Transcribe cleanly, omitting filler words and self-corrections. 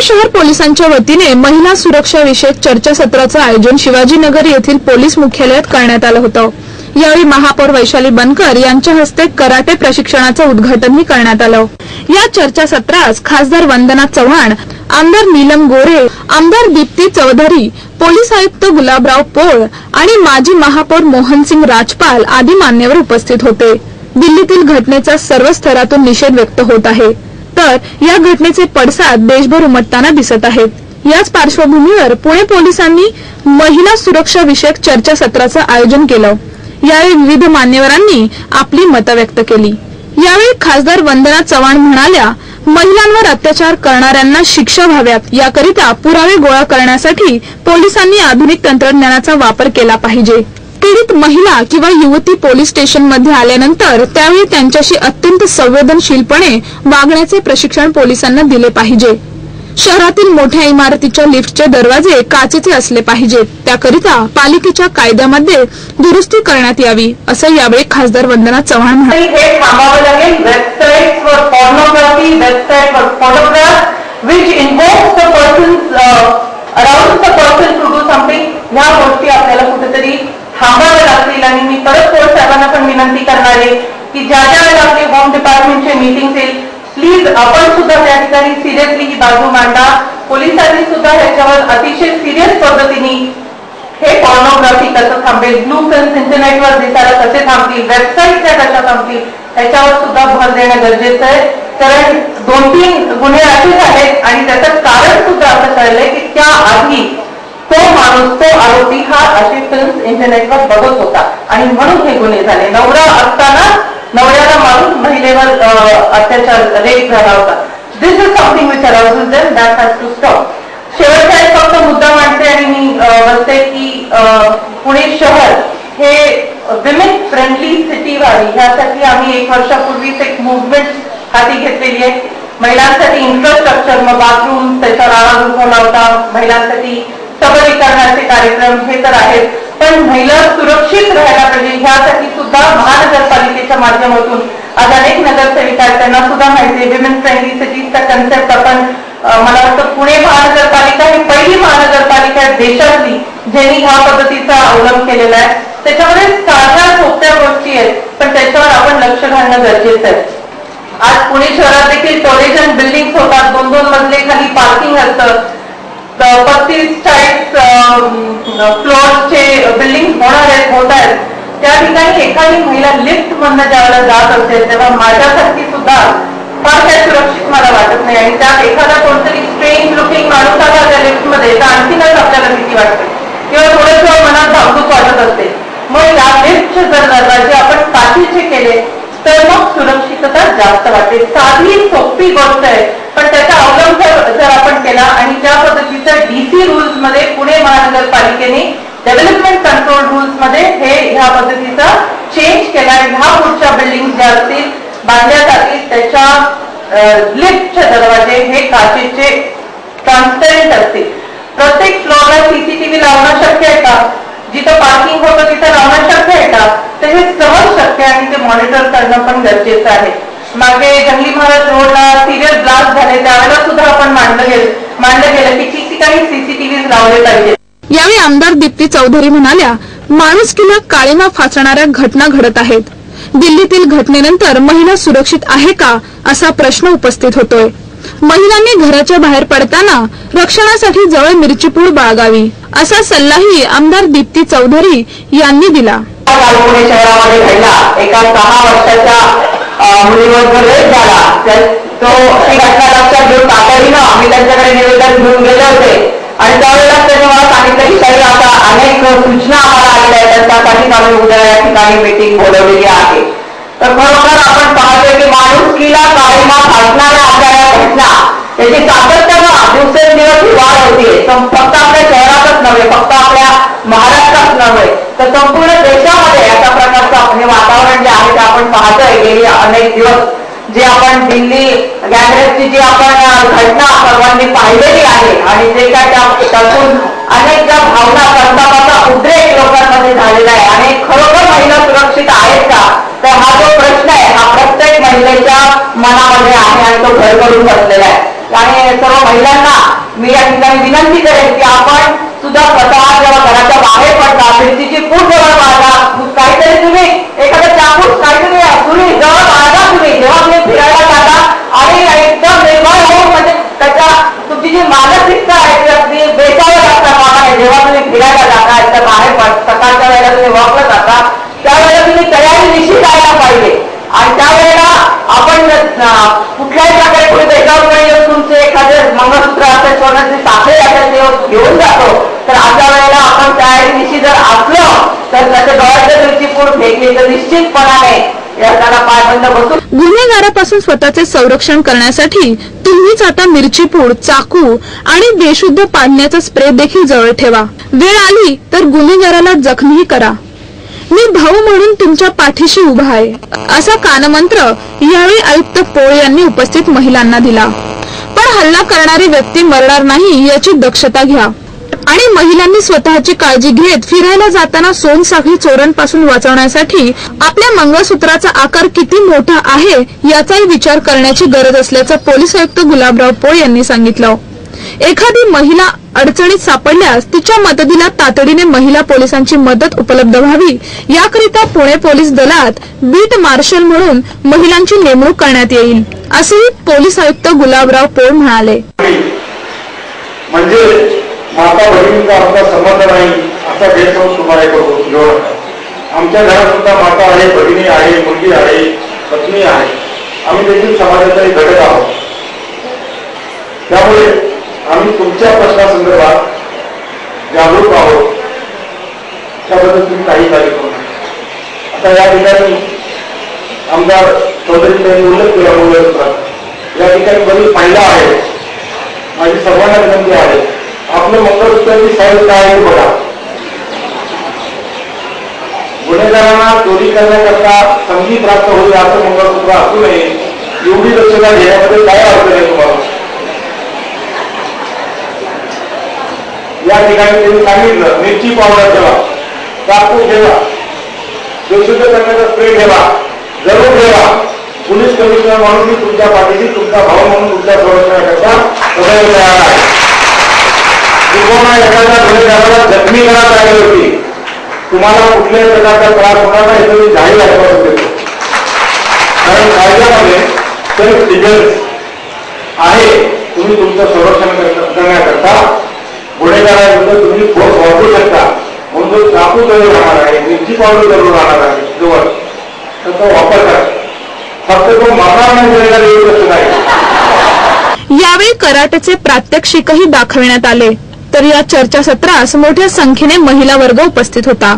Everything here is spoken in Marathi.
पुणे शहर पोलिसांच्या वतीने महिला सुरक्षा विषयक चर्चासत्राचं आयोजन शिवाजीनगर येथील पोलीस मुख्यालयात करण्यात आलं होतं। यावेळी महापौर वैशाली बनकर यांच्या हस्ते कराटे प्रशिक्षणाचं उद्घाटनही करण्यात आलं। या चर्चासत्रास खासदार वंदना चव्हाण, आमदार नीलम गोरे, आमदार दीप्ती चौधरी, पोलीस आयुक्त गुलाबराव पोळ आणि माजी महापौर मोहनसिंग राजपाल आदी मान्यवर उपस्थित होते। दिल्लीतील घटनेचा सर्व स्तरातून निषेध व्यक्त होत आहे, तर या घटनेचे पडसाद देशभर उमटताना दिसत आहेत। याच पार्श्वभूमीवर पुणे पोलिसांनी महिला सुरक्षा विषयक चर्चासत्राचं आयोजन केलं। यावेळी विविध मान्यवरांनी आपली मतं व्यक्त केली। यावेळी खासदार वंदना चव्हाण म्हणाल्या, महिलांवर अत्याचार करणाऱ्यांना शिक्षा व्हाव्यात याकरिता पुरावे गोळा करण्यासाठी पोलिसांनी आधुनिक तंत्रज्ञानाचा वापर केला पाहिजे। पीडित महिला किंवा युवती पोलीस स्टेशनमध्ये आल्यानंतर त्यावेळी त्यांच्याशी अत्यंत संवेदनशीलपणे वागण्याचे प्रशिक्षण पोलिसांना दिले पाहिजे। शहरातील मोठ्या इमारतीच्या लिफ्टचे दरवाजे काचेचे असले पाहिजेत, त्याकरिता पालिकेच्या कायद्यामध्ये दुरुस्ती करण्यात यावी, असं यावेळी खासदार वंदना चव्हाण म्हणाले। हे थांबावं लागेल। Websites for pornography, website for photograph which invokes the persons around the person to do something, ह्या गोष्टी आपल्याला कुठेतरी थांबाव्या लागतील। आणि मी परत पोलीस साहेबांना पण विनंती करणार आहे की ज्या ज्या वेळेला आपली होम डिपार्टमेंटचे मीटिंग येईल, प्लीज आपण सुद्धा त्या ठिकाणी सिरियसली ही बाजू मांडा। पोलिसांनी सुद्धा ह्याच्यावर अतिशय सिरियस पद्धतीने हे पॉर्नोग्राफी कसं थांबेल, ब्लू फिल्म्स इंटरनेटवर दिसायला कसे थांबतील, वेबसाईट त्या कशा थांबतील, याच्यावर सुद्धा भर देणं गरजेचं आहे। कारण 2-3 गुन्हे असे झालेत आणि त्याचं कारण सुद्धा असं कळलंय की त्या आधी तो माणूस, तो आरोपी हा अशी फिल्म्स इंटरनेटवर बघत होता आणि म्हणून हे गुन्हे झाले। नवरा असताना नवऱ्याला मारून महिलेवर अत्याचार, रेप झाला होता। This is something which arouses them, that has to stop. शेवटचा फक्त मुद्दा मांडते आणि मी म्हणते की पुणे शहर हे विमेन फ्रेंडली सिटी व्हावी, ह्यासाठी आम्ही 1 वर्षापूर्वीच एक मूव्हमेंट हाती घेतलेली आहे। महिलांसाठी इन्फ्रास्ट्रक्चर, मग बाथरूम, त्याच्यावर आवाज उठवला होता, महिलांसाठी सबलीकरणाचे कार्यक्रम हे तर आहेत, पण महिला सुरक्षित राहायला पाहिजे ह्यासाठी सुद्धा महानगरपालिकेच्या माध्यमातून आज अनेक नगरसेविका आहेत, त्यांना सुद्धा माहिती आहे विमेन फ्रेंडली सिटीजचा कन्सेप्ट आपण, मला वाटतं पुणे महानगरपालिका ही पहिली महानगरपालिका आहे देशातली ज्यांनी ह्या पद्धतीचा अवलंब केलेला आहे। त्याच्यामध्ये साध्या सोप्या गोष्टी आहेत, पण त्याच्यावर आपण लक्ष घालणं गरजेचं आहे। आज पुणे शहरात देखील टॉयलेट बिल्डिंग होतात, 2-2 मजले खाली पार्किंग असतं, 35-40 फ्लोअरचे बिल्डिंग होत आहेत। त्या ठिकाणी एखादी महिला लिफ्ट मधनं ज्यावेळेला जात असेल तेव्हा माझ्यासारखी सुद्धा फार काही सुरक्षित मला वाटत नाही, आणि त्यात एखादा कोणतरी स्ट्रेंज लुकिंग माणूस आला त्या लिफ्ट मध्ये तर आणखीनच आपल्याला भीती वाटते किंवा थोडंसं मनात धाकधूक वाटत असते। मग या लिफ्टचे जर दरवाजे आपण काचेचे केले तर मग सुरक्षितता जास्त वाटते। साधी सोपी गोष्ट आहे, पण त्याचा अवलंब जर आपण केला आणि त्या पद्धतीच्या डीसी रूल्स मध्ये पुणे महानगरपालिकेने डेव्हलपमेंट कंट्रोल रूल्स मध्ये हे ह्या पद्धतीचा चेंज केला, ह्या पुढच्या बिल्डिंग ज्या असतील बांधल्या जातील त्याच्या लिफ्टचे दरवाजे हे काचेचे ट्रान्सपरंट असतील। प्रत्येक फ्लोअरला सीसीटीव्ही लावणं शक्य आहे का? जिथं पार्किंग होतं तिथं लावणं शक्य आहे का? तर हे सहज शक्य आहे आणि ते मॉनिटर करणं पण गरजेचं आहे। मागे जंगली महाराज रोडला सिरियस ब्लास्ट झाले त्यावेळेला सुद्धा आपण मांडलं गेलं की ठिकठिकाणी सीसीटीव्ही लावले पाहिजे। यावेळी आमदार दीप्ती चौधरी म्हणाल्या, माणुसकीला काळीमा फासणाऱ्या घटना घडत आहेत। दिल्लीतील घटनेनंतर महिला सुरक्षित आहे का असा प्रश्न उपस्थित होतोय। महिलांनी घराच्या बाहेर पडताना रक्षणासाठी जवळ मिरचीपूड बाळगावी असा सल्लाही आमदार दीप्ती चौधरी यांनी दिला। पुणे शहरामध्ये घडला एका 6 वर्षाच्या मुलीवर जो रेप झाला, तो ती घटना लक्षात घेऊन तातडीनं आम्ही त्यांच्याकडे निवेदन घेऊन गेले होते आणि त्यावेळेला त्यांनी मला सांगितलं की काही आता अनेक सूचना आम्हाला आलेल्या आहेत, त्यासाठी आम्ही उद्या या ठिकाणी मीटिंग बोलवलेली आहे। तर खरोखर आपण पाहतोय की माणुसकीला काळीमा फासणाऱ्या आपल्या या घटना त्याची सातत्यानं दिवसेंदिवस वाढ होतीये। फक्त आपल्या शहरातच नव्हे, फक्त आपल्या महाराष्ट्रात नव्हे, तर संपूर्ण देशामध्ये अशा प्रकारचं हे वातावरण जे आहे ते आपण पाहतोय। गेली अनेक दिवस जे आपण दिल्ली गँगरेपची जी आपण घटना सर्वांनी पाहिलेली आहे आणि जे काय त्यातून अनेक ज्या भावना संतापाचा उद्रेक लोकांमध्ये झालेला आहे आणि खरोखर महिला सुरक्षित आहेत का, तर हा जो प्रश्न आहे हा प्रत्येक महिलेच्या मनामध्ये आहे आणि तो घर करून बसलेला आहे। आणि सर्व महिलांना मी या ठिकाणी विनंती करेन की आपण सुद्धा स्वतः जेव्हा घराच्या बाहेर पडता मिरचीची पूड जवळ बाळगा, काहीतरी तुम्ही एखादा चाकूस काहीतरी सुरी जवळ बाळगा तुम्ही जेव्हा तुम्ही फिरायला जाता आणि एकदम निर्भय होऊन म्हणजे त्याच्या तुमची जी मानसिकता आहे ती अगदी बेचावं लागता कामा आहे. जेव्हा तुम्ही फिरायला जाता एकदा बाहेर सकाळच्या वेळेला तुम्ही वॉकला जाता त्यावेळेला तुम्ही तयारी निश्चित जायला पाहिजे आणि त्यावेळेला आपण कुठल्याही प्रकारे पुढे त्याच्यावर येऊन तुमचे एखादे मंगळसूत्र असेल सोन्याची साखळी असेल ते घेऊन जातो तर अशा वेळेला आपण तयारीनिशी जर असलो तर त्याच्या डोळ्याच्या मिरची पूड फेकली तर निश्चितपणाने याला पायबंद बसून. गुन्हेगारापासून स्वतःचे संरक्षण करण्यासाठी तुम्हीच आता मिरची पूड, चाकू आणि बेशुद्ध पाडण्याचा स्प्रे देखील जवळ ठेवा. वेळ आली तर गुन्हेगाराला जखमी करा. मी भाऊ म्हणून तुमच्या पाठीशी उभा आहे असा कानमंत्र यावेळी आयुक्त पोळ यांनी उपस्थित महिलांना दिला. पण हल्ला करणारी व्यक्ती मरणार नाही याची दक्षता घ्या आणि महिलांनी स्वतःची काळजी घेत फिरायला जाताना सोनसाखळी चोरांपासून वाचवण्यासाठी आपल्या मंगळसूत्राचा आकार किती मोठा आहे याचाही विचार करण्याची गरज असल्याचं पोलीस आयुक्त गुलाबराव पोळ यांनी सांगितलं. एखादी महिला अडचणीत सापडल्यास तिच्या मदतीला तातडीने महिला पोलिसांची मदत उपलब्ध व्हावी याकरिता पुणे पोलीस दलात बीट मार्शल म्हणून महिलांची नेमणूक करण्यात येईल असेही पोलीस आयुक्त गुलाबराव पोळ म्हणाले. म्हणजे माता बहिणींचा आमचा संबंध नाही असा गैरसमज तुम्हाला करतो. आमच्या घरात सुद्धा माता आहे, बहिणी आहे, मुलगी आहे, पत्नी आहे. आम्ही देखील समाजाचा एक घटक आहोत. त्यामुळे आम्ही तुमच्या प्रश्नासंदर्भात जागरूक आहोत त्याबद्दल तुम्ही काही काळजी करू नका. आता या ठिकाणी आमदार चौधरींनी उल्लेख केला मंगळसूत्रात या ठिकाणी बरीच महिला आहे. माझी सर्वांना विनंती आहे आपलं मंगळसूत्राची साईज काय आहे बघा. गुन्हेगारांना चोरी करण्याकरता संधी प्राप्त होईल असं मंगळसूत्र असू नये एवढी दक्षता घेण्यामध्ये काय अडचण आहे तुम्हाला. या ठिकाणी त्यांनी सांगितलं मिरची पावडर ठेवा, चाकू ठेवा, बेशुद्ध करण्याचा स्प्रे ठेवा, जरूर ठेवा. पोलीस कमिशनर म्हणून मी तुमच्या पाठीशी तुमचा भाऊ म्हणून तुमच्या संरक्षणाकरता सदैव तयार आहे. तुम्हाला एखाद्या गुन्हेगाराला जखमी करण्यात आली होती तुम्हाला कुठल्याही प्रकारचा त्रास होणार नाही हे मी जाहीर आश्वासन देतो. कारण कायद्यामध्ये सेल्फ डिफेन्स आहे. तुम्ही तुमचं संरक्षण करण्याकरता गुन्हेगाराविरुद्ध तुम्ही फोर्स वापरू शकता. म्हणून जो चाकू जरूर राहणार आहे, मिरची पावडर जरूर राहणार आहे जवळ तर तो वापर करा. फक्त तो मारणार नाही गुन्हेगार एवढं नाही. यावेळी कराटेचे प्रात्यक्षिकही दाखविण्यात आले तर या चर्चासत्रास मोठ्या संख्येने महिला वर्ग उपस्थित होता.